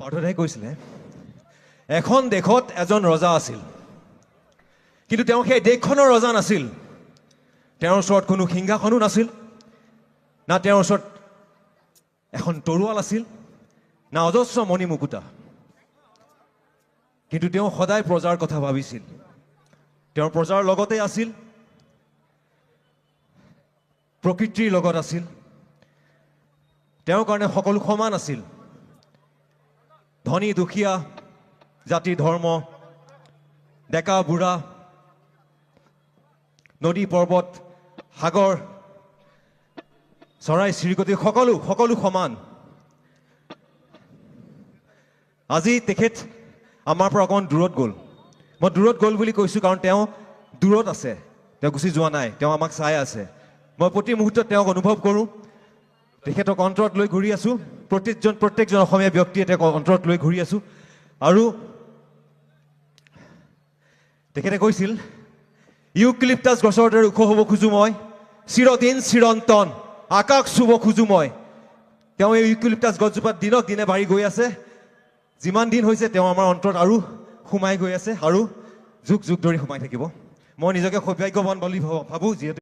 পাৰ্থদাই কৈছিলে এখন দেশত এজন ৰজা আছিল, কিন্তু তেওঁ সেই দেশখনৰ ৰজা নাছিল। তেওঁৰ ওচৰত কোনো সিংহাসনো নাছিল, না তেওঁৰ ওচৰত এখন তৰোৱাল আছিল, না অজস্ৰ মণি মুকুতা। কিন্তু তেওঁ সদায় প্ৰজাৰ কথা ভাবিছিল। তেওঁৰ প্ৰজাৰ লগতে আছিল, প্ৰকৃতিৰ লগত আছিল। তেওঁৰ কাৰণে সকলো সমান আছিল। ধনী দুখীয়া, জাতি ধৰ্ম, ডেকা বুঢ়া, নদী পৰ্বত, সাগৰ, চৰাই চিৰিকটি সকলো সমান। আজি তেখেত আমাৰ পৰা অকণমান দূৰত গ'ল। মই দূৰত গ'ল বুলি কৈছোঁ কাৰণ তেওঁ দূৰত আছে, তেওঁ গুচি যোৱা নাই, তেওঁ আমাক চাই আছে। মই প্ৰতি মুহূৰ্তত তেওঁক অনুভৱ কৰোঁ। তেখেতক অন্তৰত লৈ ঘূৰি আছোঁ। প্ৰত্যেকজন অসমীয়া ব্যক্তিয়ে তেওঁক অন্তৰত লৈ ঘূৰি আছোঁ। আৰু তেখেতে কৈছিল, ইউক্লিপ্টাছ গছৰ দৰে ওখ হ'ব খোজোঁ মই, চিৰদিন চিৰন্তন আকাশ চুব খোজোঁ মই। তেওঁ এই ইউক্লিপ্টাছ গছজোপাত দিনক দিনে বাঢ়ি গৈ আছে। যিমান দিন হৈছে তেওঁ আমাৰ অন্তৰত আৰু সোমাই গৈ আছে আৰু যুগ যুগ ধৰি সোমাই থাকিব। মই নিজকে সৌভাগ্যৱান বুলি ভাবোঁ, যিহেতু